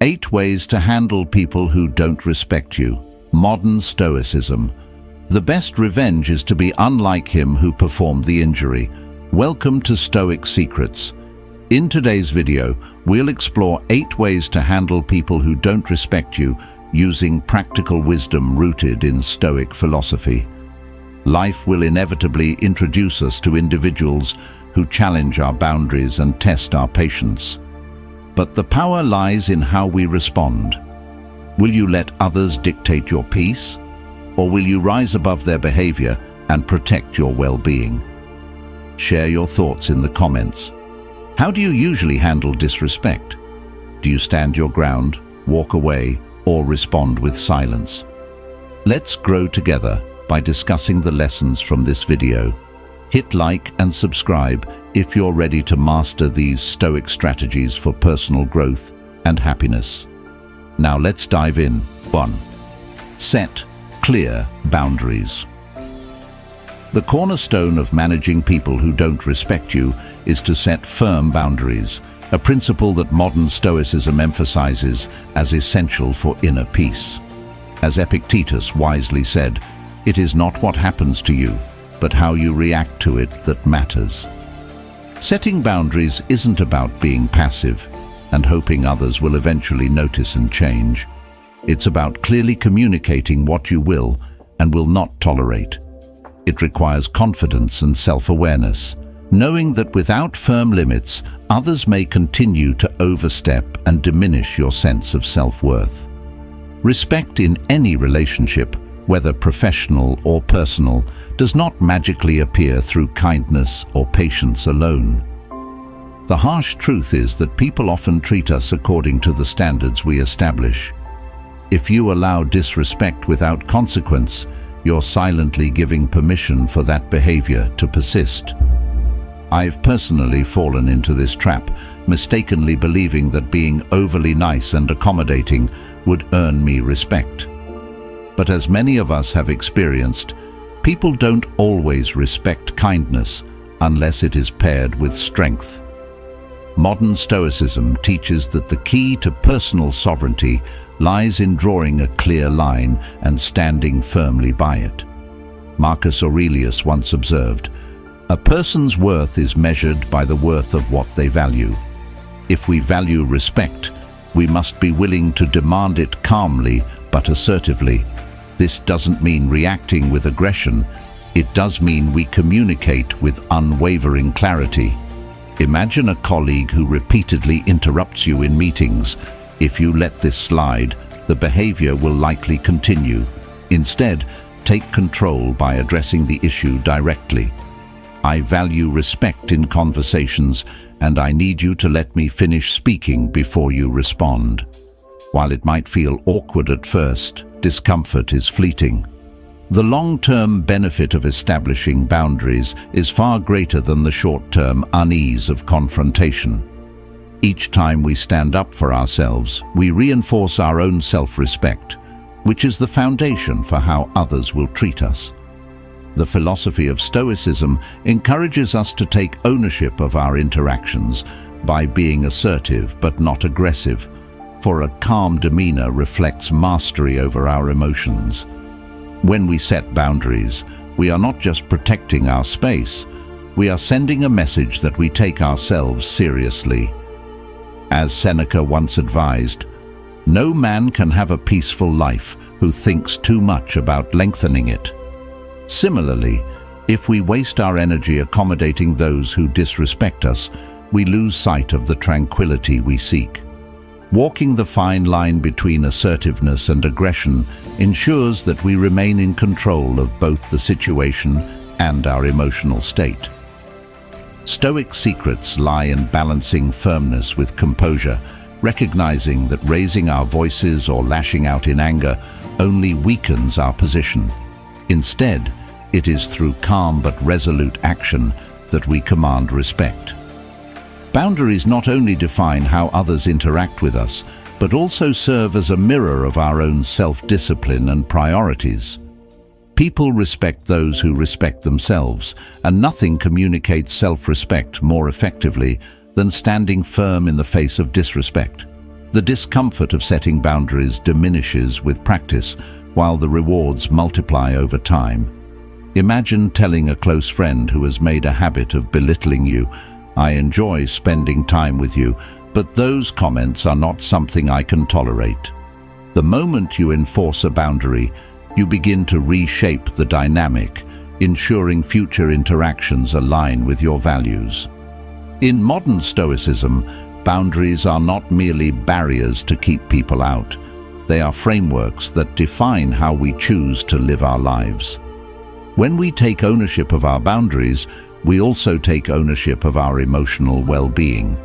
8 ways to handle people who don't respect you. Modern Stoicism. The best revenge is to be unlike him who performed the injury. Welcome to Stoic Secrets. In today's video, we'll explore 8 ways to handle people who don't respect you using practical wisdom rooted in Stoic philosophy. Life will inevitably introduce us to individuals who challenge our boundaries and test our patience. But the power lies in how we respond. Will you let others dictate your peace? Or will you rise above their behavior and protect your well-being? Share your thoughts in the comments. How do you usually handle disrespect? Do you stand your ground, walk away, or respond with silence? Let's grow together by discussing the lessons from this video. Hit like and subscribe if you're ready to master these Stoic strategies for personal growth and happiness. Now let's dive in. 1. Set clear boundaries. The cornerstone of managing people who don't respect you is to set firm boundaries, a principle that modern Stoicism emphasizes as essential for inner peace. As Epictetus wisely said, "It is not what happens to you, but how you react to it that matters." Setting boundaries isn't about being passive and hoping others will eventually notice and change. It's about clearly communicating what you will and will not tolerate. It requires confidence and self-awareness, knowing that without firm limits, others may continue to overstep and diminish your sense of self-worth. Respect in any relationship, whether professional or personal, does not magically appear through kindness or patience alone. The harsh truth is that people often treat us according to the standards we establish. If you allow disrespect without consequence, you're silently giving permission for that behavior to persist. I've personally fallen into this trap, mistakenly believing that being overly nice and accommodating would earn me respect. But as many of us have experienced, people don't always respect kindness unless it is paired with strength. Modern Stoicism teaches that the key to personal sovereignty lies in drawing a clear line and standing firmly by it. Marcus Aurelius once observed, "A person's worth is measured by the worth of what they value." If we value respect, we must be willing to demand it calmly but assertively. This doesn't mean reacting with aggression. It does mean we communicate with unwavering clarity. Imagine a colleague who repeatedly interrupts you in meetings. If you let this slide, the behavior will likely continue. Instead, take control by addressing the issue directly. "I value respect in conversations, and I need you to let me finish speaking before you respond." While it might feel awkward at first, discomfort is fleeting. The long-term benefit of establishing boundaries is far greater than the short-term unease of confrontation. Each time we stand up for ourselves, we reinforce our own self-respect, which is the foundation for how others will treat us. The philosophy of Stoicism encourages us to take ownership of our interactions by being assertive but not aggressive, for a calm demeanor reflects mastery over our emotions. When we set boundaries, we are not just protecting our space, we are sending a message that we take ourselves seriously. As Seneca once advised, "No man can have a peaceful life who thinks too much about lengthening it." Similarly, if we waste our energy accommodating those who disrespect us, we lose sight of the tranquility we seek. Walking the fine line between assertiveness and aggression ensures that we remain in control of both the situation and our emotional state. Stoic secrets lie in balancing firmness with composure, recognizing that raising our voices or lashing out in anger only weakens our position. Instead, it is through calm but resolute action that we command respect. Boundaries not only define how others interact with us, but also serve as a mirror of our own self-discipline and priorities. People respect those who respect themselves, and nothing communicates self-respect more effectively than standing firm in the face of disrespect. The discomfort of setting boundaries diminishes with practice, while the rewards multiply over time. Imagine telling a close friend who has made a habit of belittling you, "I enjoy spending time with you, but those comments are not something I can tolerate." The moment you enforce a boundary, you begin to reshape the dynamic, ensuring future interactions align with your values. In modern Stoicism, boundaries are not merely barriers to keep people out. They are frameworks that define how we choose to live our lives. When we take ownership of our boundaries, we also take ownership of our emotional well-being.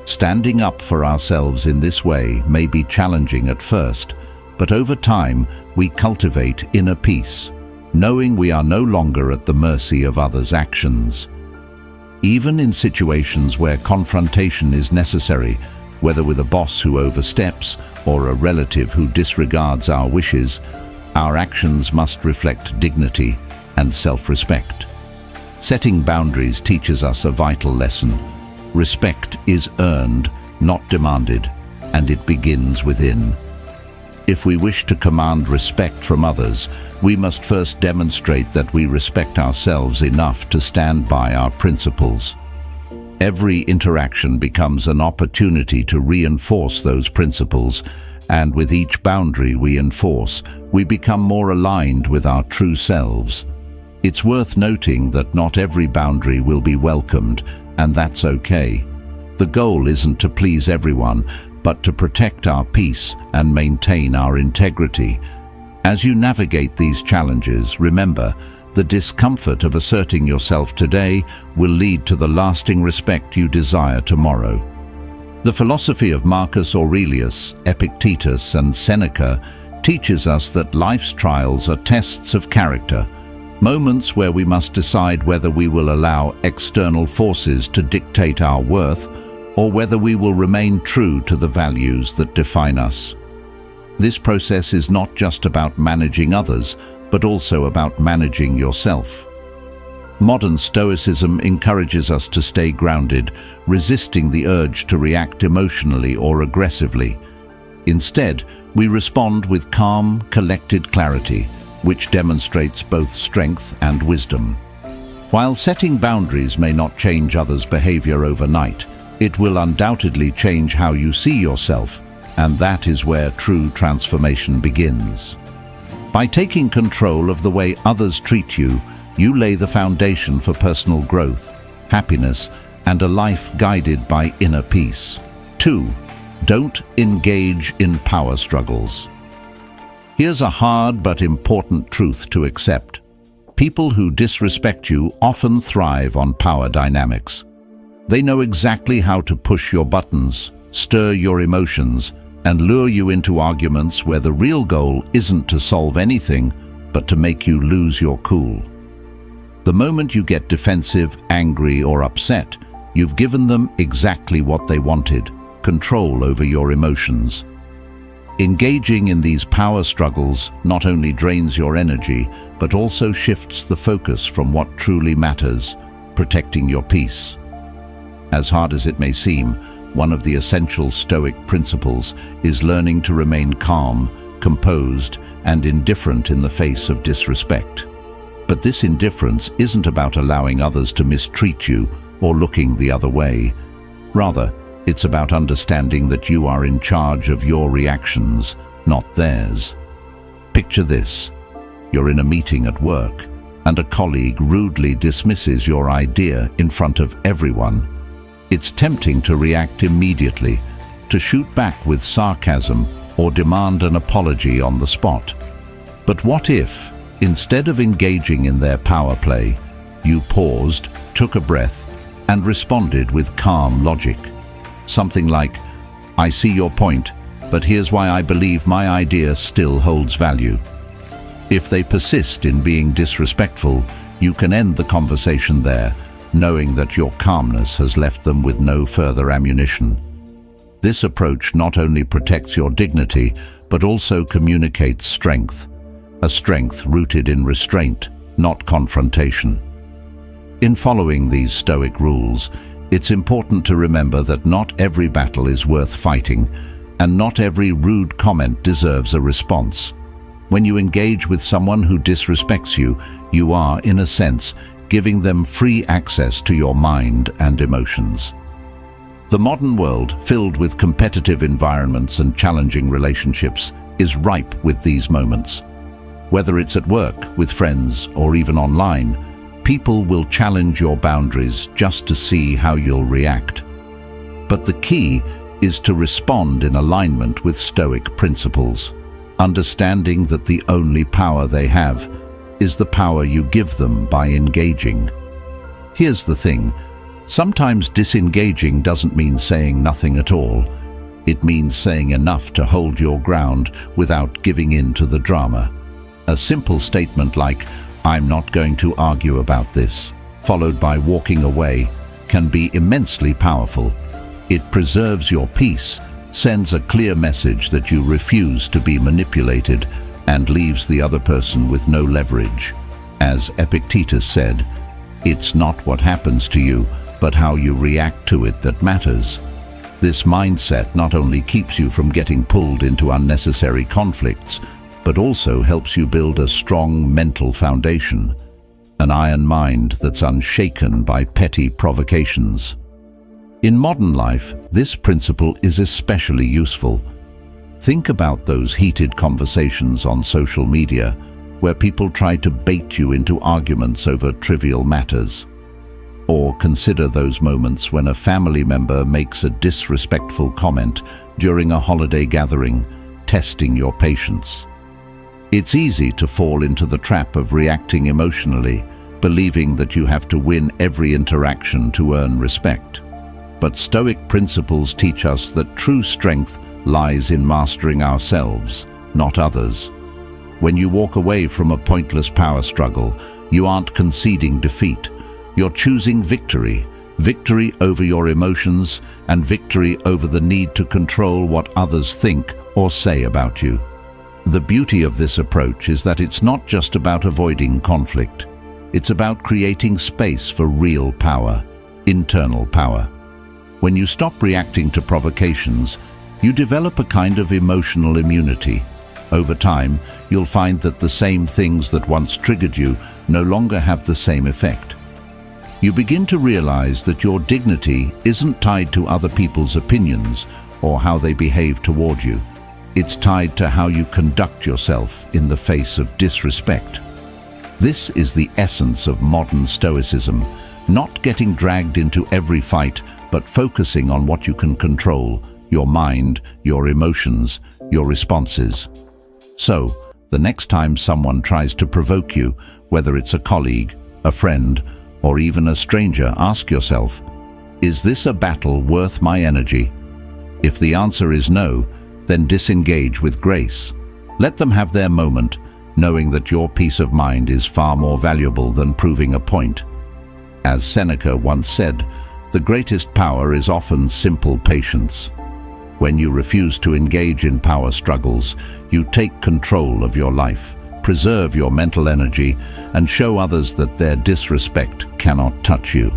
Standing up for ourselves in this way may be challenging at first, but over time we cultivate inner peace, knowing we are no longer at the mercy of others' actions. Even in situations where confrontation is necessary, whether with a boss who oversteps or a relative who disregards our wishes, our actions must reflect dignity and self-respect. Setting boundaries teaches us a vital lesson. Respect is earned, not demanded, and it begins within. If we wish to command respect from others, we must first demonstrate that we respect ourselves enough to stand by our principles. Every interaction becomes an opportunity to reinforce those principles, and with each boundary we enforce, we become more aligned with our true selves. It's worth noting that not every boundary will be welcomed, and that's okay. The goal isn't to please everyone, but to protect our peace and maintain our integrity. As you navigate these challenges, remember, the discomfort of asserting yourself today will lead to the lasting respect you desire tomorrow. The philosophy of Marcus Aurelius, Epictetus, and Seneca teaches us that life's trials are tests of character, moments where we must decide whether we will allow external forces to dictate our worth or whether we will remain true to the values that define us. This process is not just about managing others, but also about managing yourself. Modern Stoicism encourages us to stay grounded, resisting the urge to react emotionally or aggressively. Instead, we respond with calm, collected clarity, which demonstrates both strength and wisdom. While setting boundaries may not change others' behavior overnight, it will undoubtedly change how you see yourself, and that is where true transformation begins. By taking control of the way others treat you, you lay the foundation for personal growth, happiness, and a life guided by inner peace. 2. Don't engage in power struggles. Here's a hard but important truth to accept. People who disrespect you often thrive on power dynamics. They know exactly how to push your buttons, stir your emotions, and lure you into arguments where the real goal isn't to solve anything, but to make you lose your cool. The moment you get defensive, angry, or upset, you've given them exactly what they wanted: control over your emotions. Engaging in these power struggles not only drains your energy, but also shifts the focus from what truly matters: protecting your peace. As hard as it may seem, one of the essential Stoic principles is learning to remain calm, composed, and indifferent in the face of disrespect. But this indifference isn't about allowing others to mistreat you or looking the other way. Rather, it's about understanding that you are in charge of your reactions, not theirs. Picture this. You're in a meeting at work, and a colleague rudely dismisses your idea in front of everyone. It's tempting to react immediately, to shoot back with sarcasm or demand an apology on the spot. But what if, instead of engaging in their power play, you paused, took a breath, and responded with calm logic? Something like, "I see your point, but here's why I believe my idea still holds value." If they persist in being disrespectful, you can end the conversation there, knowing that your calmness has left them with no further ammunition. This approach not only protects your dignity, but also communicates strength, a strength rooted in restraint, not confrontation. In following these Stoic rules, it's important to remember that not every battle is worth fighting, and not every rude comment deserves a response. When you engage with someone who disrespects you, you are, in a sense, giving them free access to your mind and emotions. The modern world, filled with competitive environments and challenging relationships, is ripe with these moments. Whether it's at work, with friends, or even online, people will challenge your boundaries just to see how you'll react. But the key is to respond in alignment with Stoic principles, understanding that the only power they have is the power you give them by engaging. Here's the thing. Sometimes disengaging doesn't mean saying nothing at all. It means saying enough to hold your ground without giving in to the drama. A simple statement like, "I'm not going to argue about this," followed by walking away, can be immensely powerful. It preserves your peace, sends a clear message that you refuse to be manipulated, and leaves the other person with no leverage. As Epictetus said, "It's not what happens to you, but how you react to it that matters." This mindset not only keeps you from getting pulled into unnecessary conflicts, but also helps you build a strong mental foundation, an iron mind that's unshaken by petty provocations. In modern life, this principle is especially useful. Think about those heated conversations on social media where people try to bait you into arguments over trivial matters. Or consider those moments when a family member makes a disrespectful comment during a holiday gathering, testing your patience. It's easy to fall into the trap of reacting emotionally, believing that you have to win every interaction to earn respect. But Stoic principles teach us that true strength lies in mastering ourselves, not others. When you walk away from a pointless power struggle, you aren't conceding defeat. You're choosing victory, victory over your emotions and victory over the need to control what others think or say about you. The beauty of this approach is that it's not just about avoiding conflict. It's about creating space for real power, internal power. When you stop reacting to provocations, you develop a kind of emotional immunity. Over time, you'll find that the same things that once triggered you no longer have the same effect. You begin to realize that your dignity isn't tied to other people's opinions or how they behave toward you. It's tied to how you conduct yourself in the face of disrespect. This is the essence of modern Stoicism, not getting dragged into every fight, but focusing on what you can control: your mind, your emotions, your responses. So, the next time someone tries to provoke you, whether it's a colleague, a friend, or even a stranger, ask yourself, is this a battle worth my energy? If the answer is no, then disengage with grace. Let them have their moment, knowing that your peace of mind is far more valuable than proving a point. As Seneca once said, the greatest power is often simple patience. When you refuse to engage in power struggles, you take control of your life, preserve your mental energy, and show others that their disrespect cannot touch you.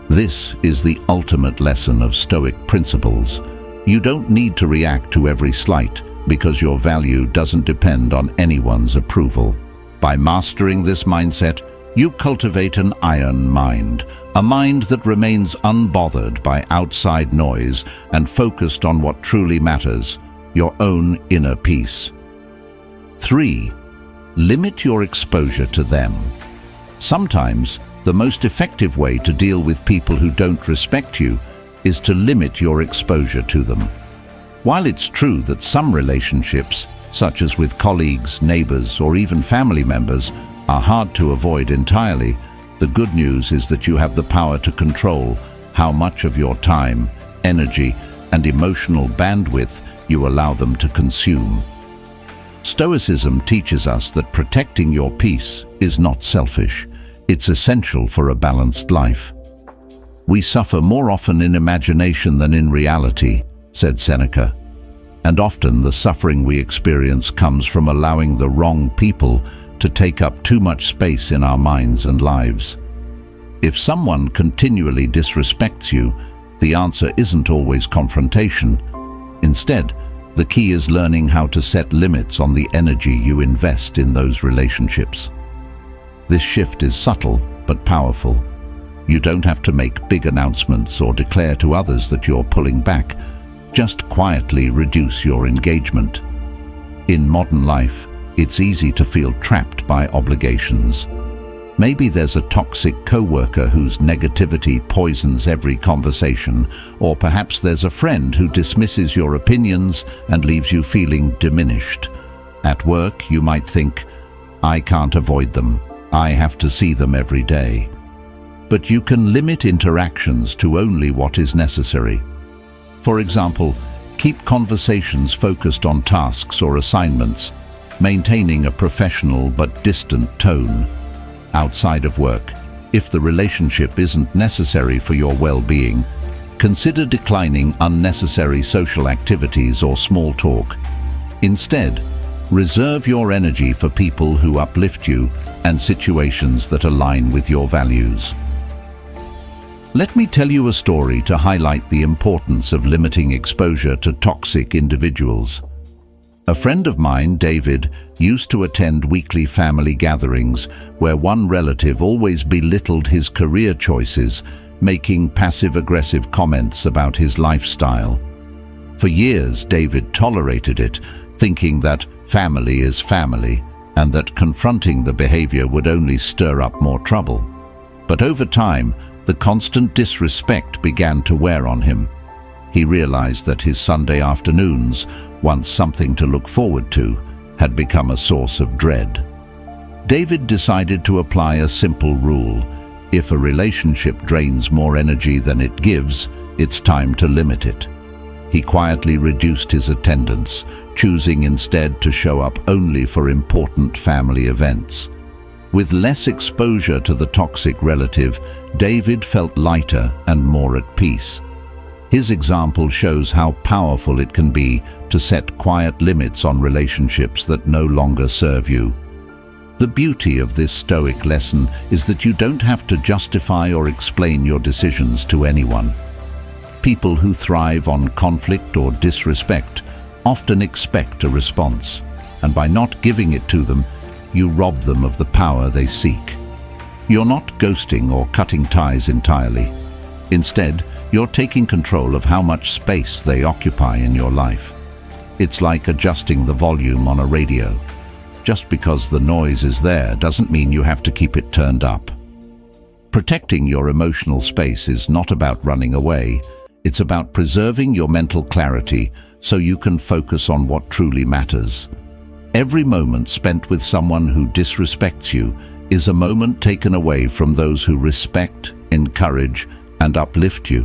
This is the ultimate lesson of Stoic principles. You don't need to react to every slight, because your value doesn't depend on anyone's approval. By mastering this mindset, you cultivate an iron mind, a mind that remains unbothered by outside noise and focused on what truly matters, your own inner peace. 3. Limit your exposure to them. Sometimes, the most effective way to deal with people who don't respect you is to limit your exposure to them. While it's true that some relationships, such as with colleagues, neighbors, or even family members, are hard to avoid entirely, the good news is that you have the power to control how much of your time, energy, and emotional bandwidth you allow them to consume. Stoicism teaches us that protecting your peace is not selfish. It's essential for a balanced life. We suffer more often in imagination than in reality, said Seneca, and often the suffering we experience comes from allowing the wrong people to take up too much space in our minds and lives. If someone continually disrespects you, the answer isn't always confrontation. Instead, The key is learning how to set limits on the energy you invest in those relationships. This shift is subtle but powerful. You don't have to make big announcements or declare to others that you're pulling back. Just quietly reduce your engagement. In modern life, it's easy to feel trapped by obligations. Maybe there's a toxic coworker whose negativity poisons every conversation, or perhaps there's a friend who dismisses your opinions and leaves you feeling diminished. At work, you might think, I can't avoid them. I have to see them every day. But you can limit interactions to only what is necessary. For example, keep conversations focused on tasks or assignments, maintaining a professional but distant tone. Outside of work, if the relationship isn't necessary for your well-being, consider declining unnecessary social activities or small talk. Instead, reserve your energy for people who uplift you and situations that align with your values. Let me tell you a story to highlight the importance of limiting exposure to toxic individuals. A friend of mine, David, used to attend weekly family gatherings where one relative always belittled his career choices, making passive-aggressive comments about his lifestyle. For years, David tolerated it, thinking that family is family and that confronting the behavior would only stir up more trouble. But over time, the constant disrespect began to wear on him. He realized that his Sunday afternoons, once something to look forward to, had become a source of dread. David decided to apply a simple rule. If a relationship drains more energy than it gives, it's time to limit it. He quietly reduced his attendance, choosing instead to show up only for important family events. With less exposure to the toxic relative, David felt lighter and more at peace. His example shows how powerful it can be to set quiet limits on relationships that no longer serve you. The beauty of this Stoic lesson is that you don't have to justify or explain your decisions to anyone. People who thrive on conflict or disrespect often expect a response, and by not giving it to them, you rob them of the power they seek. You're not ghosting or cutting ties entirely. Instead, you're taking control of how much space they occupy in your life. It's like adjusting the volume on a radio. Just because the noise is there doesn't mean you have to keep it turned up. Protecting your emotional space is not about running away. It's about preserving your mental clarity so you can focus on what truly matters. Every moment spent with someone who disrespects you is a moment taken away from those who respect, encourage, and uplift you.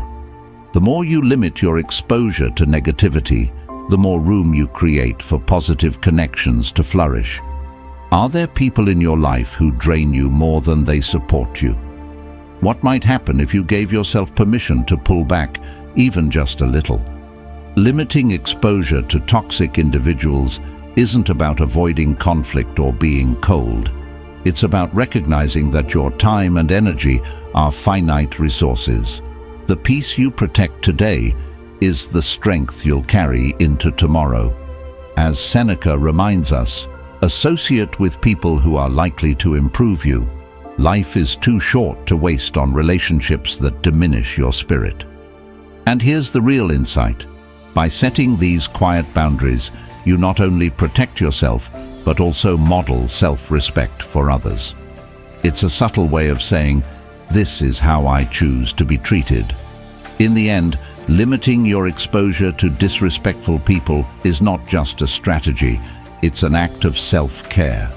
The more you limit your exposure to negativity, the more room you create for positive connections to flourish. Are there people in your life who drain you more than they support you? What might happen if you gave yourself permission to pull back, even just a little? Limiting exposure to toxic individuals isn't about avoiding conflict or being cold. It's about recognizing that your time and energy are finite resources. The peace you protect today is the strength you'll carry into tomorrow. As Seneca reminds us, associate with people who are likely to improve you. Life is too short to waste on relationships that diminish your spirit. And here's the real insight. By setting these quiet boundaries, you not only protect yourself, but also model self-respect for others. It's a subtle way of saying, this is how I choose to be treated. In the end, limiting your exposure to disrespectful people is not just a strategy, it's an act of self-care.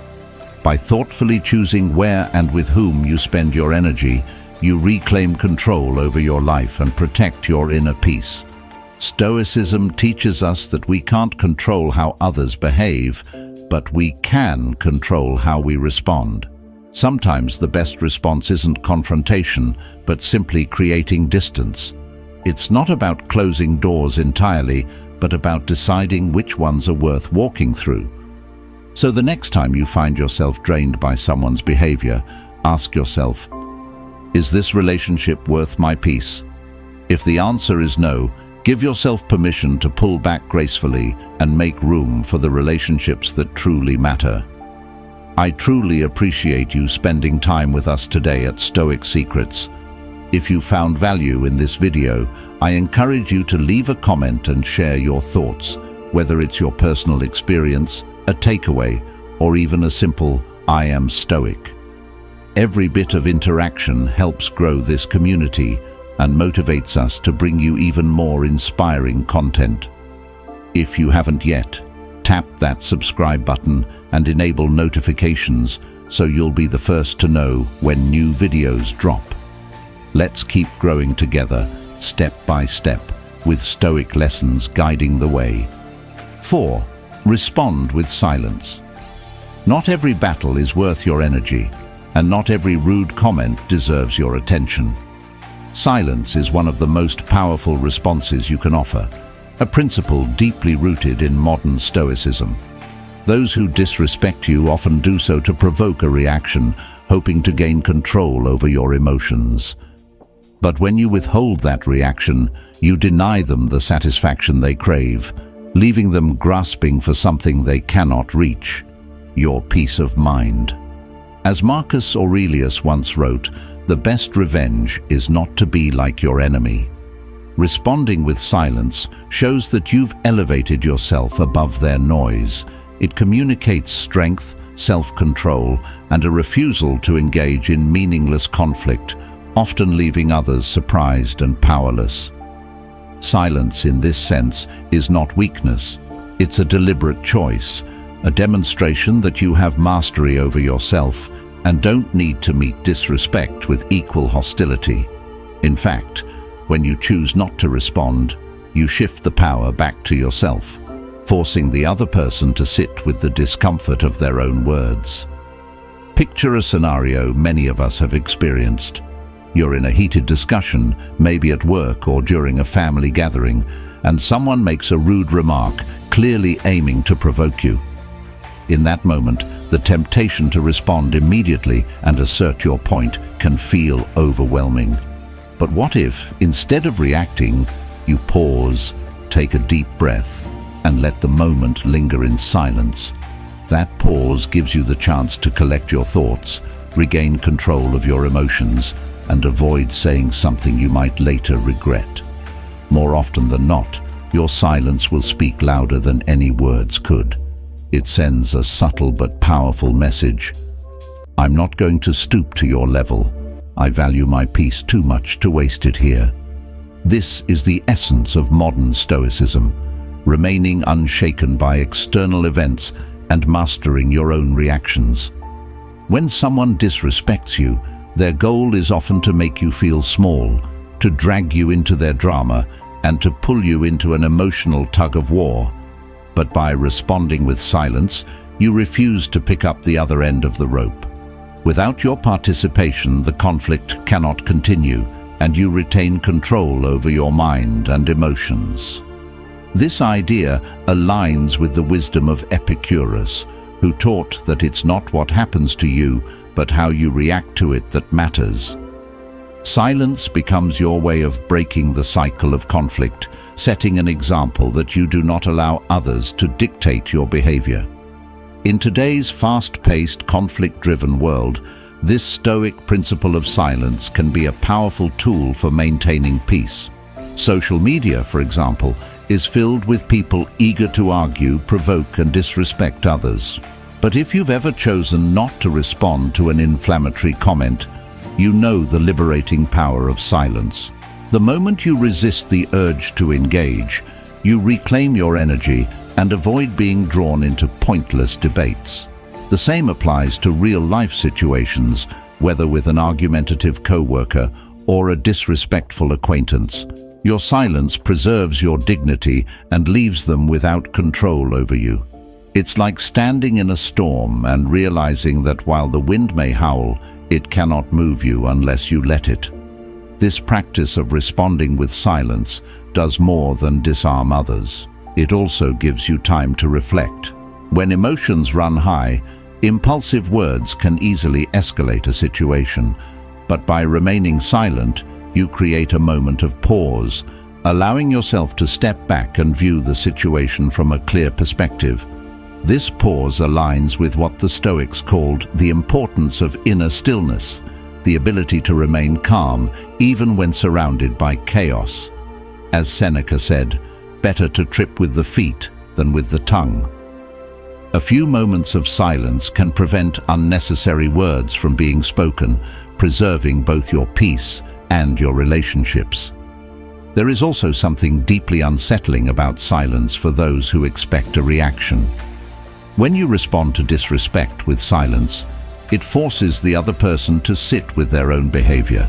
By thoughtfully choosing where and with whom you spend your energy, you reclaim control over your life and protect your inner peace. Stoicism teaches us that we can't control how others behave, but we can control how we respond. Sometimes the best response isn't confrontation, but simply creating distance. It's not about closing doors entirely, but about deciding which ones are worth walking through. So the next time you find yourself drained by someone's behavior, ask yourself, is this relationship worth my peace? If the answer is no, Give yourself permission to pull back gracefully and make room for the relationships that truly matter. I truly appreciate you spending time with us today at Stoic Secrets. If you found value in this video, I encourage you to leave a comment and share your thoughts, whether it's your personal experience, a takeaway, or even a simple "I am Stoic." Every bit of interaction helps grow this community and motivates us to bring you even more inspiring content. If you haven't yet, tap that subscribe button and enable notifications so you'll be the first to know when new videos drop. Let's keep growing together, step by step, with Stoic lessons guiding the way. 4. Respond with silence. Not every battle is worth your energy, and not every rude comment deserves your attention. Silence is one of the most powerful responses you can offer, a principle deeply rooted in modern Stoicism. Those who disrespect you often do so to provoke a reaction, hoping to gain control over your emotions. But when you withhold that reaction, you deny them the satisfaction they crave, leaving them grasping for something they cannot reach: your peace of mind. As Marcus Aurelius once wrote, "The best revenge is not to be like your enemy." Responding with silence shows that you've elevated yourself above their noise. It communicates strength, self-control, and a refusal to engage in meaningless conflict, often leaving others surprised and powerless. Silence in this sense is not weakness. It's a deliberate choice, a demonstration that you have mastery over yourself and don't need to meet disrespect with equal hostility. In fact, when you choose not to respond, you shift the power back to yourself, forcing the other person to sit with the discomfort of their own words. Picture a scenario many of us have experienced. You're in a heated discussion, maybe at work or during a family gathering, and someone makes a rude remark, clearly aiming to provoke you. In that moment, the temptation to respond immediately and assert your point can feel overwhelming. But what if, instead of reacting, you pause, take a deep breath, and let the moment linger in silence? That pause gives you the chance to collect your thoughts, regain control of your emotions, and avoid saying something you might later regret. More often than not, your silence will speak louder than any words could. It sends a subtle but powerful message. I'm not going to stoop to your level. I value my peace too much to waste it here. This is the essence of modern Stoicism, remaining unshaken by external events and mastering your own reactions. When someone disrespects you, their goal is often to make you feel small, to drag you into their drama, and to pull you into an emotional tug-of-war. But by responding with silence, you refuse to pick up the other end of the rope. Without your participation, the conflict cannot continue, and you retain control over your mind and emotions. This idea aligns with the wisdom of Epictetus, who taught that it's not what happens to you, but how you react to it that matters. Silence becomes your way of breaking the cycle of conflict, setting an example that you do not allow others to dictate your behavior. In today's fast-paced, conflict-driven world, this Stoic principle of silence can be a powerful tool for maintaining peace. Social media, for example, is filled with people eager to argue, provoke, and disrespect others. But if you've ever chosen not to respond to an inflammatory comment, you know the liberating power of silence. The moment you resist the urge to engage, you reclaim your energy and avoid being drawn into pointless debates. The same applies to real-life situations, whether with an argumentative coworker or a disrespectful acquaintance. Your silence preserves your dignity and leaves them without control over you. It's like standing in a storm and realizing that while the wind may howl, it cannot move you unless you let it. This practice of responding with silence does more than disarm others. It also gives you time to reflect. When emotions run high, impulsive words can easily escalate a situation, but by remaining silent, you create a moment of pause, allowing yourself to step back and view the situation from a clear perspective. This pause aligns with what the Stoics called the importance of inner stillness, the ability to remain calm even when surrounded by chaos. As Seneca said, better to trip with the feet than with the tongue. A few moments of silence can prevent unnecessary words from being spoken, preserving both your peace and your relationships. There is also something deeply unsettling about silence for those who expect a reaction. When you respond to disrespect with silence, it forces the other person to sit with their own behavior.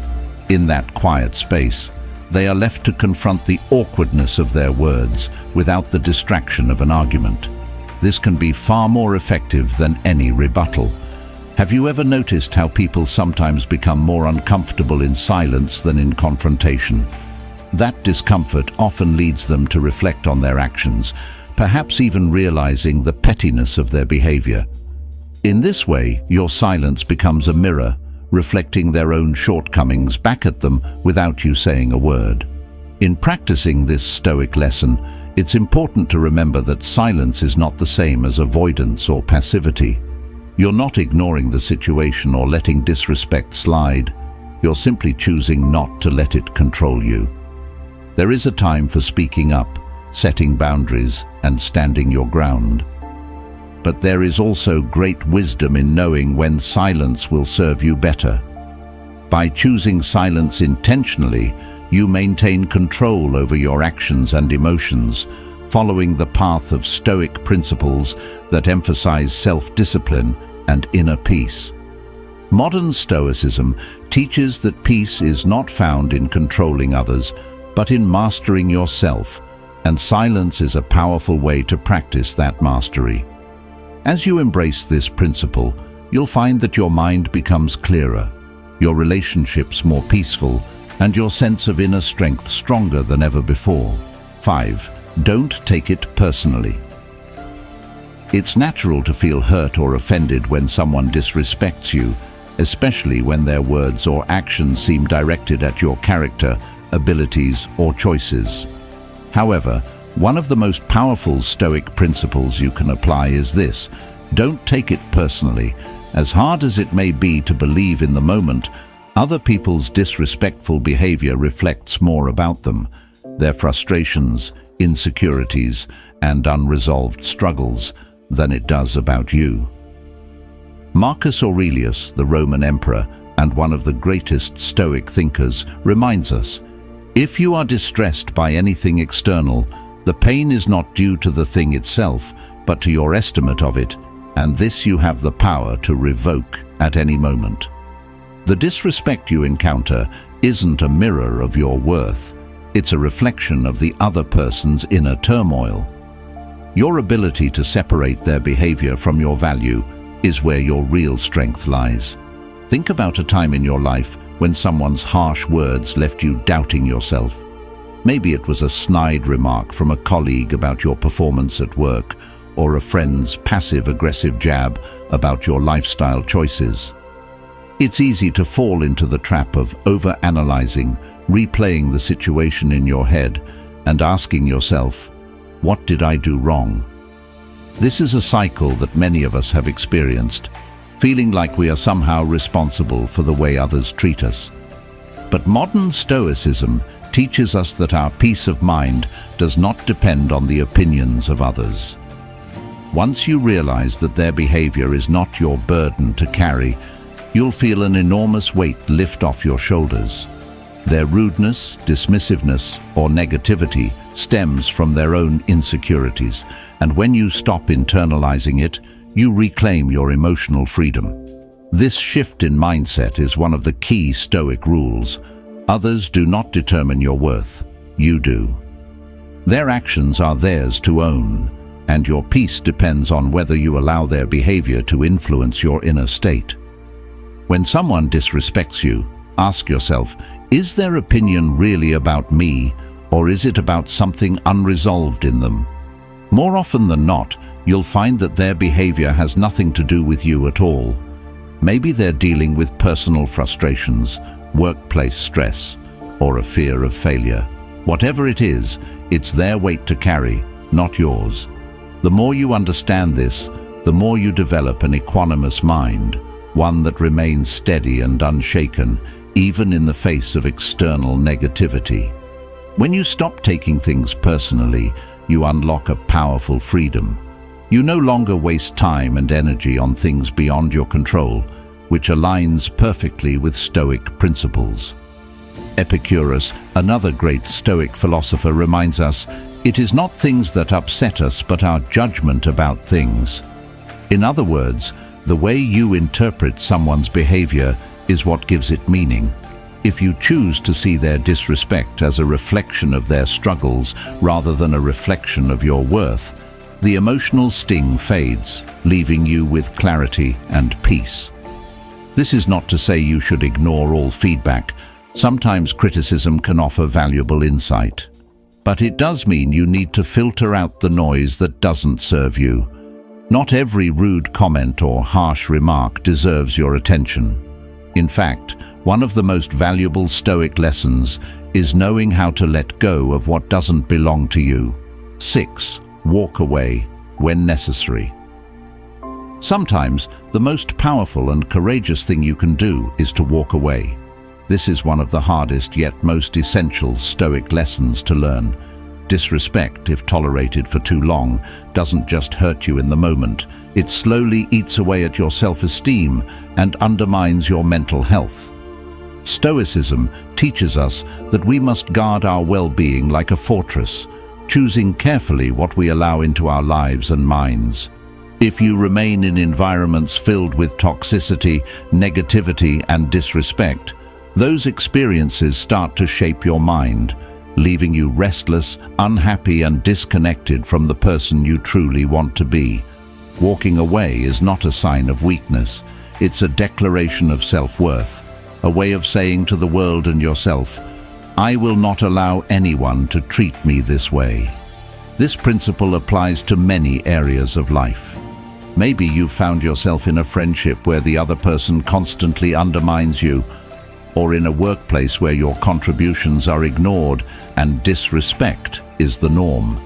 In that quiet space, they are left to confront the awkwardness of their words without the distraction of an argument. This can be far more effective than any rebuttal. Have you ever noticed how people sometimes become more uncomfortable in silence than in confrontation? That discomfort often leads them to reflect on their actions, perhaps even realizing the pettiness of their behavior. In this way, your silence becomes a mirror, reflecting their own shortcomings back at them without you saying a word. In practicing this Stoic lesson, it's important to remember that silence is not the same as avoidance or passivity. You're not ignoring the situation or letting disrespect slide. You're simply choosing not to let it control you. There is a time for speaking up, setting boundaries, and standing your ground. But there is also great wisdom in knowing when silence will serve you better. By choosing silence intentionally, you maintain control over your actions and emotions, following the path of Stoic principles that emphasize self-discipline and inner peace. Modern Stoicism teaches that peace is not found in controlling others, but in mastering yourself, and silence is a powerful way to practice that mastery. As you embrace this principle, you'll find that your mind becomes clearer, your relationships more peaceful, and your sense of inner strength stronger than ever before. 5. Don't take it personally. It's natural to feel hurt or offended when someone disrespects you, especially when their words or actions seem directed at your character, abilities, or choices. However, one of the most powerful Stoic principles you can apply is this: don't take it personally. As hard as it may be to believe in the moment, other people's disrespectful behavior reflects more about them, their frustrations, insecurities, and unresolved struggles, than it does about you. Marcus Aurelius, the Roman emperor and one of the greatest Stoic thinkers, reminds us, if you are distressed by anything external, the pain is not due to the thing itself, but to your estimate of it, and this you have the power to revoke at any moment. The disrespect you encounter isn't a mirror of your worth. It's a reflection of the other person's inner turmoil. Your ability to separate their behavior from your value is where your real strength lies. Think about a time in your life when someone's harsh words left you doubting yourself. Maybe it was a snide remark from a colleague about your performance at work, or a friend's passive-aggressive jab about your lifestyle choices. It's easy to fall into the trap of overanalyzing, replaying the situation in your head, and asking yourself, what did I do wrong? This is a cycle that many of us have experienced, feeling like we are somehow responsible for the way others treat us. But modern Stoicism teaches us that our peace of mind does not depend on the opinions of others. Once you realize that their behavior is not your burden to carry, you'll feel an enormous weight lift off your shoulders. Their rudeness, dismissiveness, or negativity stems from their own insecurities, and when you stop internalizing it, you reclaim your emotional freedom. This shift in mindset is one of the key Stoic rules. Others do not determine your worth, you do. Their actions are theirs to own, and your peace depends on whether you allow their behavior to influence your inner state. When someone disrespects you, ask yourself, is their opinion really about me, or is it about something unresolved in them? More often than not, you'll find that their behavior has nothing to do with you at all. Maybe they're dealing with personal frustrations, workplace stress, or a fear of failure. Whatever it is, it's their weight to carry, not yours. The more you understand this, the more you develop an equanimous mind, one that remains steady and unshaken, even in the face of external negativity. When you stop taking things personally, you unlock a powerful freedom. You no longer waste time and energy on things beyond your control, which aligns perfectly with Stoic principles. Epictetus, another great Stoic philosopher, reminds us, it is not things that upset us, but our judgment about things. In other words, the way you interpret someone's behavior is what gives it meaning. If you choose to see their disrespect as a reflection of their struggles rather than a reflection of your worth, the emotional sting fades, leaving you with clarity and peace. This is not to say you should ignore all feedback. Sometimes criticism can offer valuable insight. But it does mean you need to filter out the noise that doesn't serve you. Not every rude comment or harsh remark deserves your attention. In fact, one of the most valuable Stoic lessons is knowing how to let go of what doesn't belong to you. 6. Walk away when necessary. Sometimes, the most powerful and courageous thing you can do is to walk away. This is one of the hardest yet most essential Stoic lessons to learn. Disrespect, if tolerated for too long, doesn't just hurt you in the moment. It slowly eats away at your self-esteem and undermines your mental health. Stoicism teaches us that we must guard our well-being like a fortress, choosing carefully what we allow into our lives and minds. If you remain in environments filled with toxicity, negativity, and disrespect, those experiences start to shape your mind, leaving you restless, unhappy, and disconnected from the person you truly want to be. Walking away is not a sign of weakness. It's a declaration of self-worth, a way of saying to the world and yourself, I will not allow anyone to treat me this way. This principle applies to many areas of life. Maybe you've found yourself in a friendship where the other person constantly undermines you, or in a workplace where your contributions are ignored and disrespect is the norm.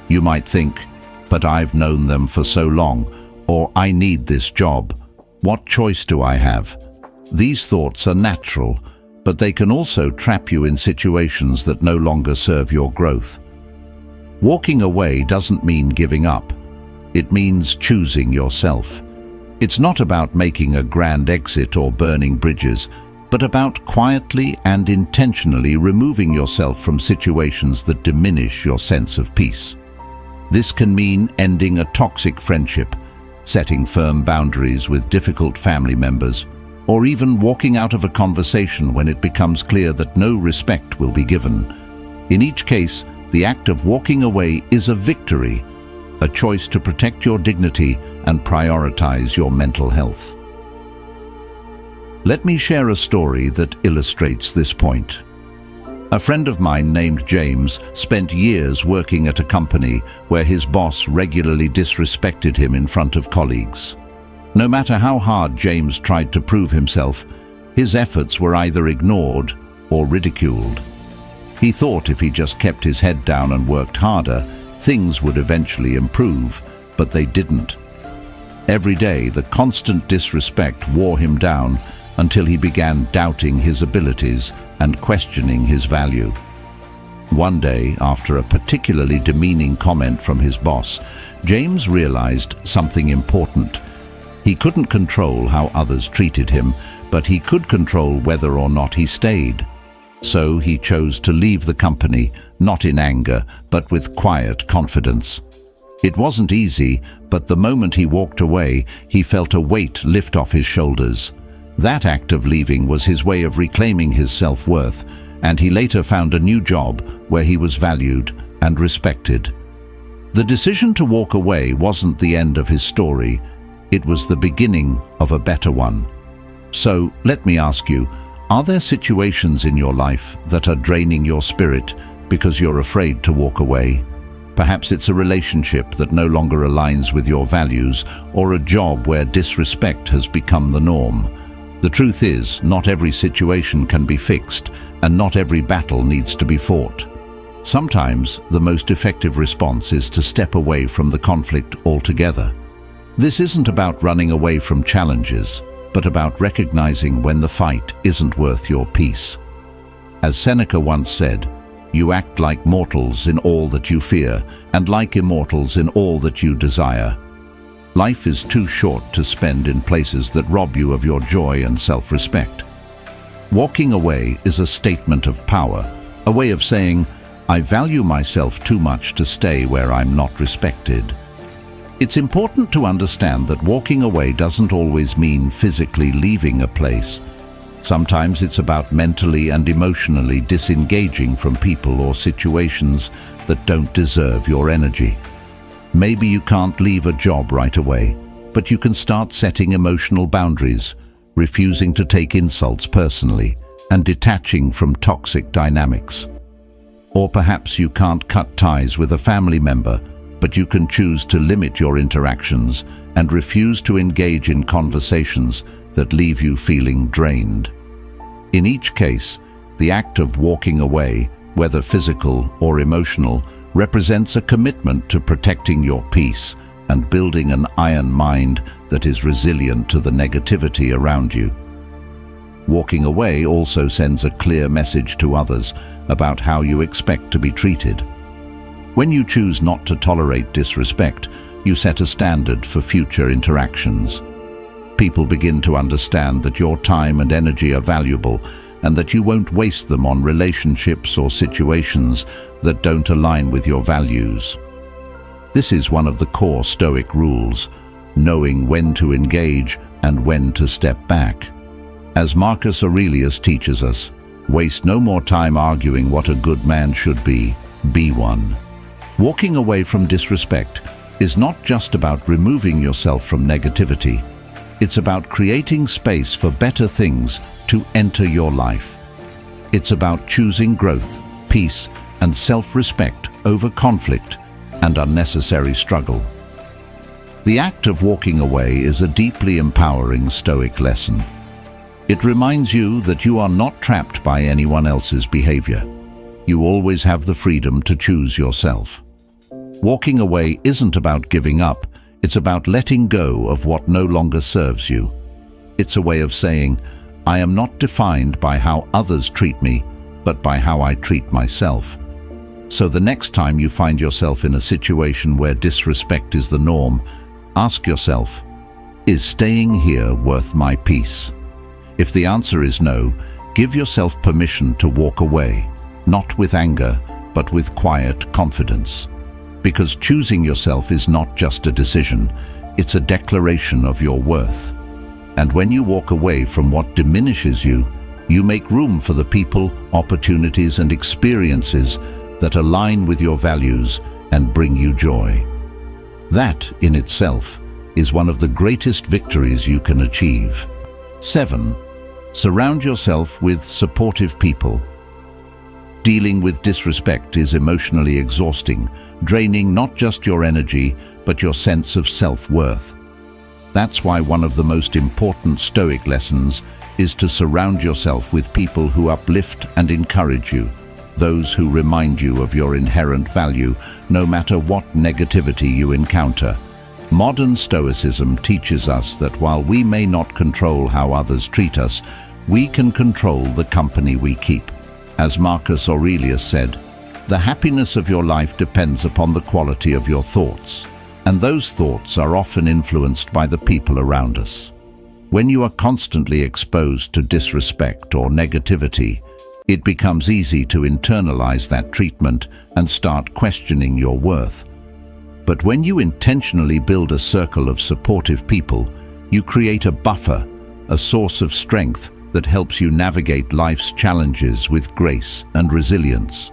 You might think, but I've known them for so long, or I need this job. What choice do I have? These thoughts are natural, but they can also trap you in situations that no longer serve your growth. Walking away doesn't mean giving up. It means choosing yourself. It's not about making a grand exit or burning bridges, but about quietly and intentionally removing yourself from situations that diminish your sense of peace. This can mean ending a toxic friendship, setting firm boundaries with difficult family members, or even walking out of a conversation when it becomes clear that no respect will be given. In each case, the act of walking away is a victory, a choice to protect your dignity and prioritize your mental health. Let me share a story that illustrates this point. A friend of mine named James spent years working at a company where his boss regularly disrespected him in front of colleagues. No matter how hard James tried to prove himself, his efforts were either ignored or ridiculed. He thought if he just kept his head down and worked harder, things would eventually improve, but they didn't. Every day, the constant disrespect wore him down until he began doubting his abilities and questioning his value. One day, after a particularly demeaning comment from his boss, James realized something important. He couldn't control how others treated him, but he could control whether or not he stayed. So he chose to leave the company, not in anger, but with quiet confidence. It wasn't easy, but the moment he walked away, he felt a weight lift off his shoulders. That act of leaving was his way of reclaiming his self-worth, and he later found a new job where he was valued and respected. The decision to walk away wasn't the end of his story. It was the beginning of a better one. So, let me ask you, are there situations in your life that are draining your spirit because you're afraid to walk away? Perhaps it's a relationship that no longer aligns with your values, or a job where disrespect has become the norm. The truth is, not every situation can be fixed, and not every battle needs to be fought. Sometimes the most effective response is to step away from the conflict altogether. This isn't about running away from challenges, but about recognizing when the fight isn't worth your peace. As Seneca once said, "You act like mortals in all that you fear, and like immortals in all that you desire." Life is too short to spend in places that rob you of your joy and self-respect. Walking away is a statement of power, a way of saying, "I value myself too much to stay where I'm not respected." It's important to understand that walking away doesn't always mean physically leaving a place. Sometimes it's about mentally and emotionally disengaging from people or situations that don't deserve your energy. Maybe you can't leave a job right away, but you can start setting emotional boundaries, refusing to take insults personally, and detaching from toxic dynamics. Or perhaps you can't cut ties with a family member, but you can choose to limit your interactions and refuse to engage in conversations that leave you feeling drained. In each case, the act of walking away, whether physical or emotional, represents a commitment to protecting your peace and building an iron mind that is resilient to the negativity around you. Walking away also sends a clear message to others about how you expect to be treated. When you choose not to tolerate disrespect, you set a standard for future interactions. People begin to understand that your time and energy are valuable and that you won't waste them on relationships or situations that don't align with your values. This is one of the core Stoic rules, knowing when to engage and when to step back. As Marcus Aurelius teaches us, waste no more time arguing what a good man should be one. Walking away from disrespect is not just about removing yourself from negativity. It's about creating space for better things to enter your life. It's about choosing growth, peace, and self-respect over conflict and unnecessary struggle. The act of walking away is a deeply empowering Stoic lesson. It reminds you that you are not trapped by anyone else's behavior. You always have the freedom to choose yourself. Walking away isn't about giving up, it's about letting go of what no longer serves you. It's a way of saying, "I am not defined by how others treat me, but by how I treat myself." So the next time you find yourself in a situation where disrespect is the norm, ask yourself, is staying here worth my peace? If the answer is no, give yourself permission to walk away, not with anger, but with quiet confidence. Because choosing yourself is not just a decision, it's a declaration of your worth. And when you walk away from what diminishes you, you make room for the people, opportunities, and experiences that align with your values and bring you joy. That, in itself, is one of the greatest victories you can achieve. 7. Surround yourself with supportive people. Dealing with disrespect is emotionally exhausting, draining not just your energy, but your sense of self-worth. That's why one of the most important Stoic lessons is to surround yourself with people who uplift and encourage you, those who remind you of your inherent value, no matter what negativity you encounter. Modern Stoicism teaches us that while we may not control how others treat us, we can control the company we keep. As Marcus Aurelius said, "The happiness of your life depends upon the quality of your thoughts, and those thoughts are often influenced by the people around us." When you are constantly exposed to disrespect or negativity, it becomes easy to internalize that treatment and start questioning your worth. But when you intentionally build a circle of supportive people, you create a buffer, a source of strength that helps you navigate life's challenges with grace and resilience.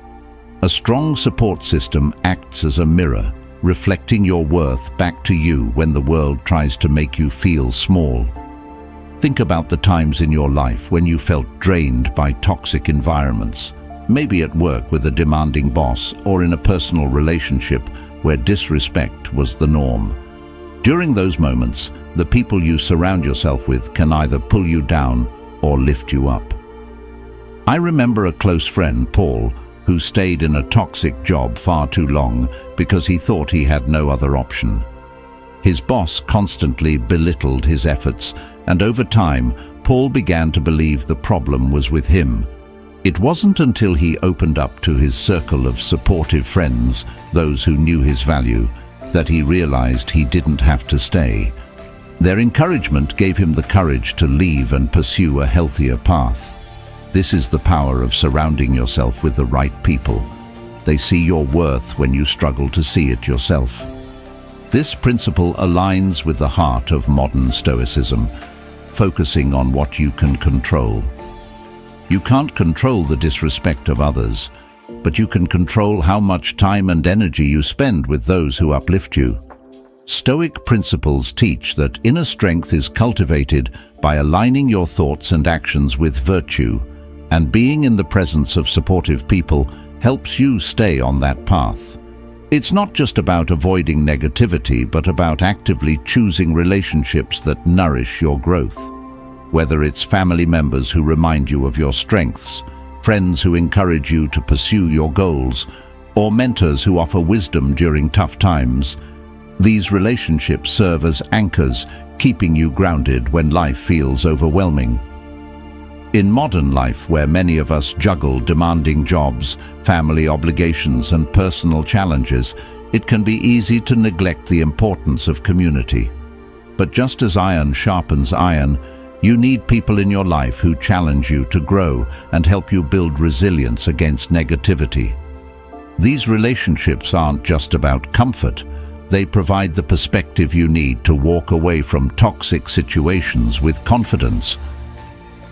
A strong support system acts as a mirror, reflecting your worth back to you when the world tries to make you feel small. Think about the times in your life when you felt drained by toxic environments, maybe at work with a demanding boss or in a personal relationship where disrespect was the norm. During those moments, the people you surround yourself with can either pull you down or lift you up. I remember a close friend, Paul, who stayed in a toxic job far too long because he thought he had no other option. His boss constantly belittled his efforts, and over time, Paul began to believe the problem was with him. It wasn't until he opened up to his circle of supportive friends, those who knew his value, that he realized he didn't have to stay. Their encouragement gave him the courage to leave and pursue a healthier path. This is the power of surrounding yourself with the right people. They see your worth when you struggle to see it yourself. This principle aligns with the heart of modern Stoicism, focusing on what you can control. You can't control the disrespect of others, but you can control how much time and energy you spend with those who uplift you. Stoic principles teach that inner strength is cultivated by aligning your thoughts and actions with virtue, and being in the presence of supportive people helps you stay on that path. It's not just about avoiding negativity, but about actively choosing relationships that nourish your growth. Whether it's family members who remind you of your strengths, friends who encourage you to pursue your goals, or mentors who offer wisdom during tough times, these relationships serve as anchors, keeping you grounded when life feels overwhelming. In modern life, where many of us juggle demanding jobs, family obligations, and personal challenges, it can be easy to neglect the importance of community. But just as iron sharpens iron, you need people in your life who challenge you to grow and help you build resilience against negativity. These relationships aren't just about comfort. They provide the perspective you need to walk away from toxic situations with confidence.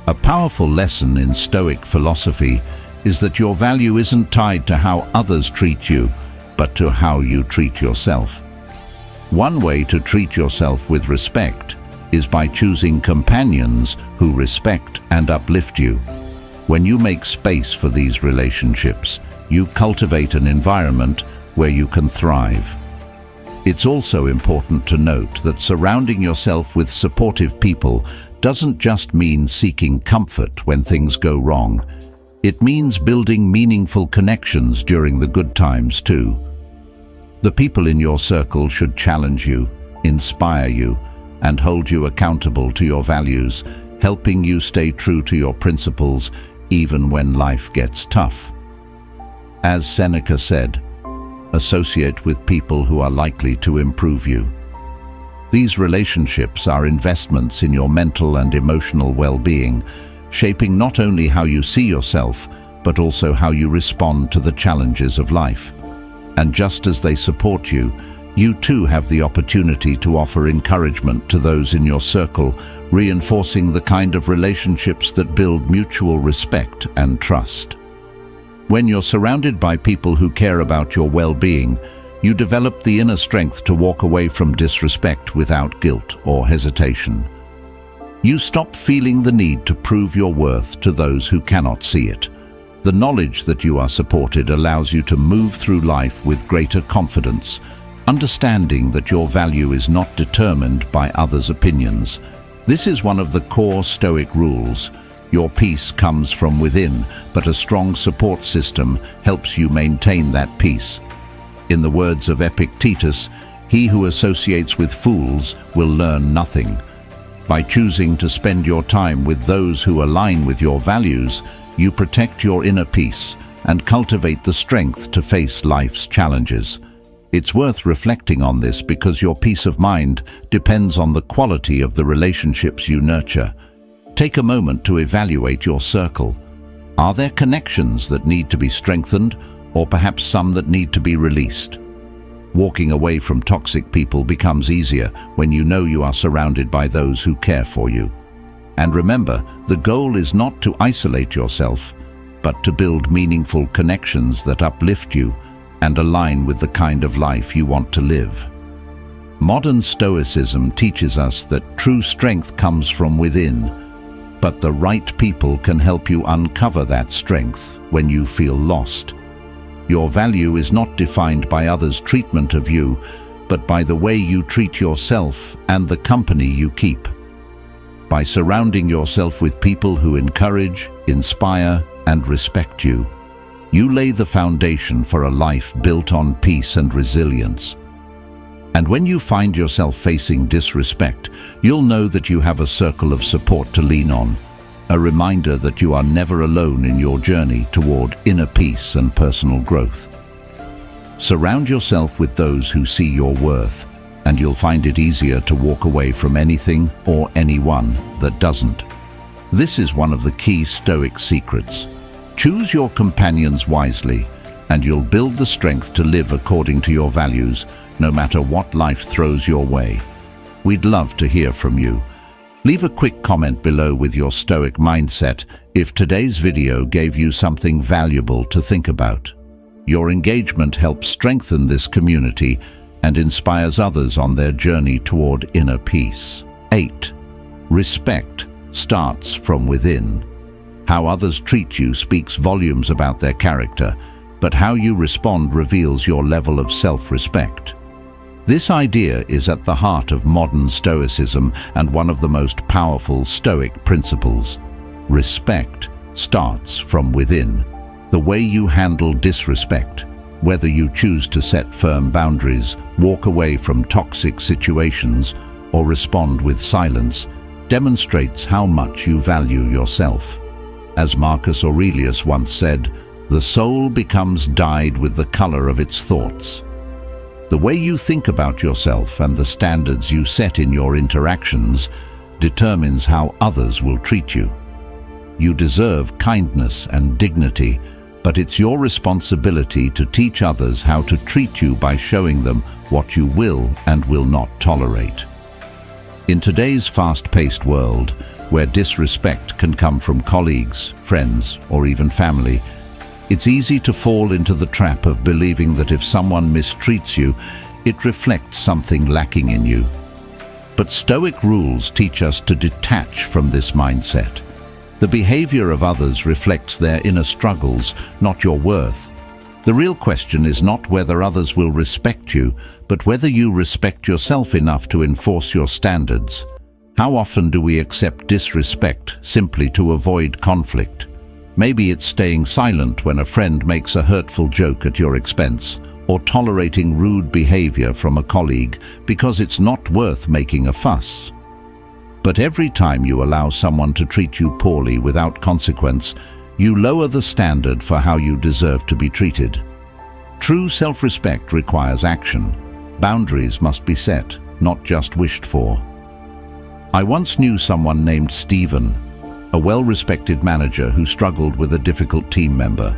A powerful lesson in Stoic philosophy is that your value isn't tied to how others treat you, but to how you treat yourself. One way to treat yourself with respect is by choosing companions who respect and uplift you. When you make space for these relationships, you cultivate an environment where you can thrive. It's also important to note that surrounding yourself with supportive people doesn't just mean seeking comfort when things go wrong. It means building meaningful connections during the good times too. The people in your circle should challenge you, inspire you, and hold you accountable to your values, helping you stay true to your principles even when life gets tough. As Seneca said, associate with people who are likely to improve you. These relationships are investments in your mental and emotional well-being, shaping not only how you see yourself, but also how you respond to the challenges of life. And just as they support you, you too have the opportunity to offer encouragement to those in your circle, reinforcing the kind of relationships that build mutual respect and trust. When you're surrounded by people who care about your well-being, you develop the inner strength to walk away from disrespect without guilt or hesitation. You stop feeling the need to prove your worth to those who cannot see it. The knowledge that you are supported allows you to move through life with greater confidence, understanding that your value is not determined by others' opinions. This is one of the core Stoic rules. Your peace comes from within, but a strong support system helps you maintain that peace. In the words of Epictetus, he who associates with fools will learn nothing. By choosing to spend your time with those who align with your values, you protect your inner peace and cultivate the strength to face life's challenges. It's worth reflecting on this because your peace of mind depends on the quality of the relationships you nurture. Take a moment to evaluate your circle. Are there connections that need to be strengthened, or perhaps some that need to be released? Walking away from toxic people becomes easier when you know you are surrounded by those who care for you. And remember, the goal is not to isolate yourself, but to build meaningful connections that uplift you and align with the kind of life you want to live. Modern Stoicism teaches us that true strength comes from within, but the right people can help you uncover that strength when you feel lost. Your value is not defined by others' treatment of you, but by the way you treat yourself and the company you keep. By surrounding yourself with people who encourage, inspire, and respect you, You lay the foundation for a life built on peace and resilience. And when you find yourself facing disrespect, you'll know that you have a circle of support to lean on, a reminder that you are never alone in your journey toward inner peace and personal growth. Surround yourself with those who see your worth, and you'll find it easier to walk away from anything or anyone that doesn't. This is one of the key Stoic secrets. Choose your companions wisely, and you'll build the strength to live according to your values, no matter what life throws your way. We'd love to hear from you. Leave a quick comment below with your Stoic mindset if today's video gave you something valuable to think about. Your engagement helps strengthen this community and inspires others on their journey toward inner peace. 8. Respect starts from within. How others treat you speaks volumes about their character, but how you respond reveals your level of self-respect. This idea is at the heart of modern Stoicism and one of the most powerful Stoic principles. Respect starts from within. The way you handle disrespect, whether you choose to set firm boundaries, walk away from toxic situations, or respond with silence, demonstrates how much you value yourself. As Marcus Aurelius once said, "The soul becomes dyed with the color of its thoughts." The way you think about yourself and the standards you set in your interactions determines how others will treat you. You deserve kindness and dignity, but it's your responsibility to teach others how to treat you by showing them what you will and will not tolerate. In today's fast-paced world, where disrespect can come from colleagues, friends, or even family, it's easy to fall into the trap of believing that if someone mistreats you, it reflects something lacking in you. But Stoic rules teach us to detach from this mindset. The behavior of others reflects their inner struggles, not your worth. The real question is not whether others will respect you, but whether you respect yourself enough to enforce your standards. How often do we accept disrespect simply to avoid conflict? Maybe it's staying silent when a friend makes a hurtful joke at your expense, or tolerating rude behavior from a colleague because it's not worth making a fuss. But every time you allow someone to treat you poorly without consequence, you lower the standard for how you deserve to be treated. True self-respect requires action. Boundaries must be set, not just wished for. I once knew someone named Stephen, a well-respected manager who struggled with a difficult team member.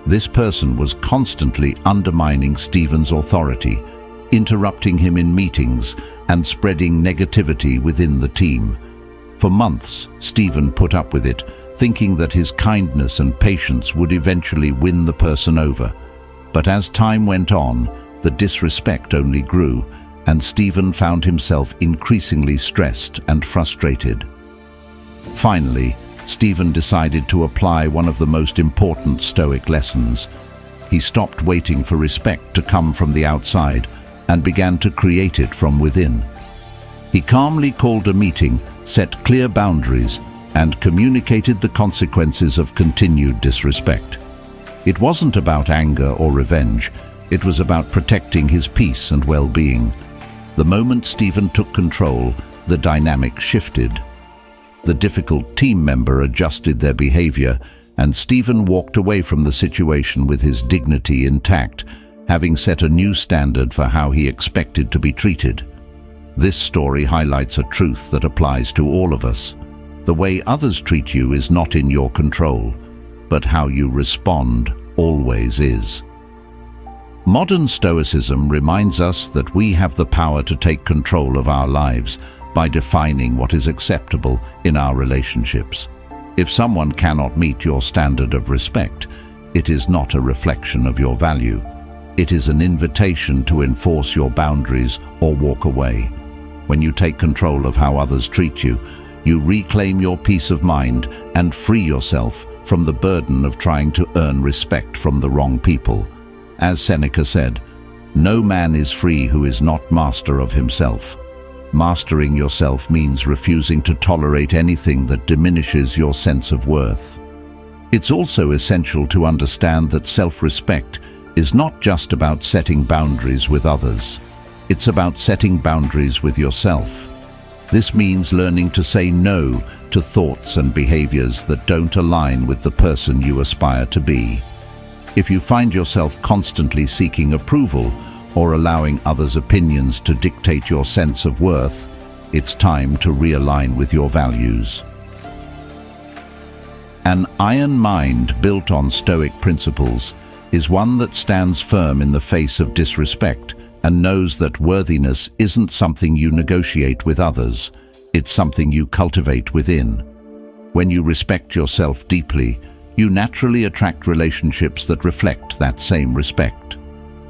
This person was constantly undermining Stephen's authority, interrupting him in meetings, and spreading negativity within the team. For months, Stephen put up with it, thinking that his kindness and patience would eventually win the person over. But as time went on, the disrespect only grew, and Stephen found himself increasingly stressed and frustrated. Finally, Stephen decided to apply one of the most important Stoic lessons. He stopped waiting for respect to come from the outside and began to create it from within. He calmly called a meeting, set clear boundaries, and communicated the consequences of continued disrespect. It wasn't about anger or revenge. It was about protecting his peace and well-being. The moment Stephen took control, the dynamic shifted. The difficult team member adjusted their behavior, and Stephen walked away from the situation with his dignity intact, having set a new standard for how he expected to be treated. This story highlights a truth that applies to all of us. The way others treat you is not in your control, but how you respond always is. Modern Stoicism reminds us that we have the power to take control of our lives by defining what is acceptable in our relationships. If someone cannot meet your standard of respect, it is not a reflection of your value. It is an invitation to enforce your boundaries or walk away. When you take control of how others treat you, you reclaim your peace of mind and free yourself from the burden of trying to earn respect from the wrong people. As Seneca said, "No man is free who is not master of himself." Mastering yourself means refusing to tolerate anything that diminishes your sense of worth. It's also essential to understand that self-respect is not just about setting boundaries with others. It's about setting boundaries with yourself. This means learning to say no to thoughts and behaviors that don't align with the person you aspire to be. If you find yourself constantly seeking approval or allowing others' opinions to dictate your sense of worth, it's time to realign with your values. An iron mind built on Stoic principles is one that stands firm in the face of disrespect and knows that worthiness isn't something you negotiate with others, it's something you cultivate within. When you respect yourself deeply, you naturally attract relationships that reflect that same respect.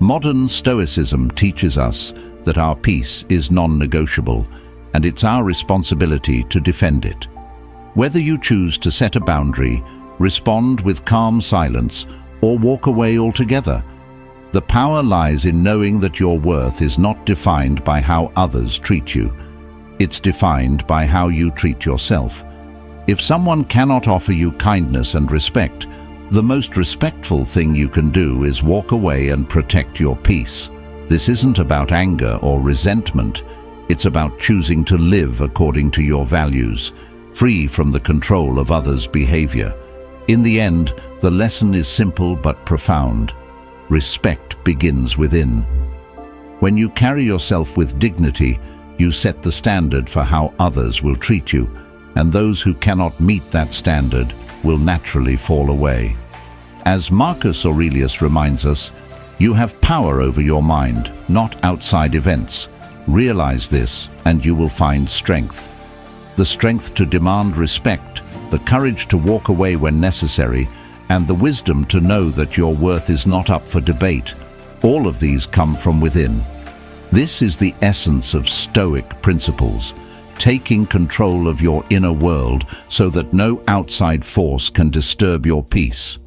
Modern Stoicism teaches us that our peace is non-negotiable, and it's our responsibility to defend it. Whether you choose to set a boundary, respond with calm silence, or walk away altogether, the power lies in knowing that your worth is not defined by how others treat you. It's defined by how you treat yourself. If someone cannot offer you kindness and respect, the most respectful thing you can do is walk away and protect your peace. This isn't about anger or resentment. It's about choosing to live according to your values, free from the control of others' behavior. In the end, the lesson is simple but profound. Respect begins within. When you carry yourself with dignity, you set the standard for how others will treat you, and those who cannot meet that standard will naturally fall away. As Marcus Aurelius reminds us, you have power over your mind, not outside events. Realize this, and you will find strength. The strength to demand respect, the courage to walk away when necessary, and the wisdom to know that your worth is not up for debate. All of these come from within. This is the essence of Stoic principles, taking control of your inner world so that no outside force can disturb your peace.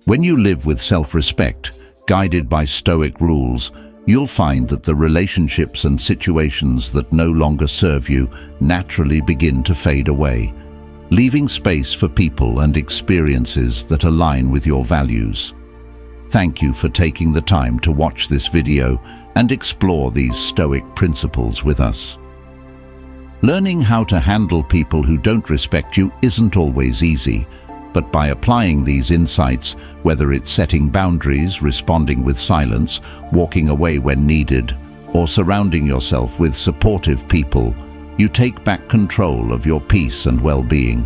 When you live with self-respect, guided by Stoic rules, you'll find that the relationships and situations that no longer serve you naturally begin to fade away, leaving space for people and experiences that align with your values. Thank you for taking the time to watch this video and explore these Stoic principles with us. Learning how to handle people who don't respect you isn't always easy, but by applying these insights, whether it's setting boundaries, responding with silence, walking away when needed, or surrounding yourself with supportive people, you take back control of your peace and well-being.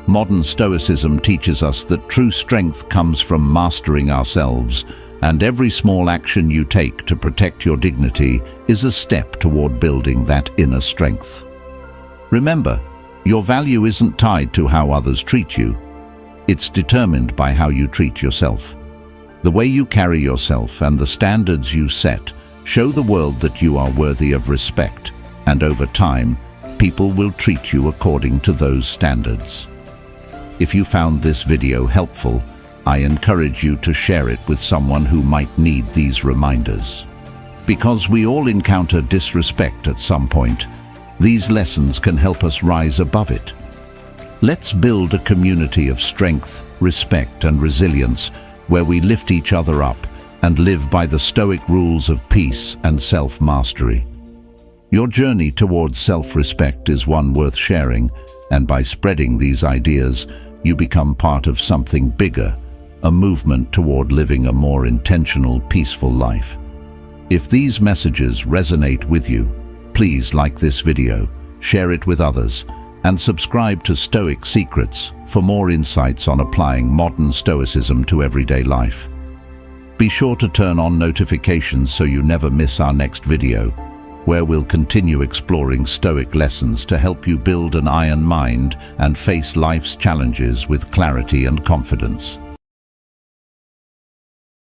Modern Stoicism teaches us that true strength comes from mastering ourselves, and every small action you take to protect your dignity is a step toward building that inner strength. Remember, your value isn't tied to how others treat you. It's determined by how you treat yourself. The way you carry yourself and the standards you set show the world that you are worthy of respect, and over time, people will treat you according to those standards. If you found this video helpful, I encourage you to share it with someone who might need these reminders. Because we all encounter disrespect at some point, these lessons can help us rise above it. Let's build a community of strength, respect, and resilience where we lift each other up and live by the Stoic rules of peace and self-mastery. Your journey towards self-respect is one worth sharing, and by spreading these ideas, you become part of something bigger, a movement toward living a more intentional, peaceful life. If these messages resonate with you, please like this video, share it with others, and subscribe to Stoic Secrets for more insights on applying modern Stoicism to everyday life. Be sure to turn on notifications so you never miss our next video, where we'll continue exploring Stoic lessons to help you build an iron mind and face life's challenges with clarity and confidence.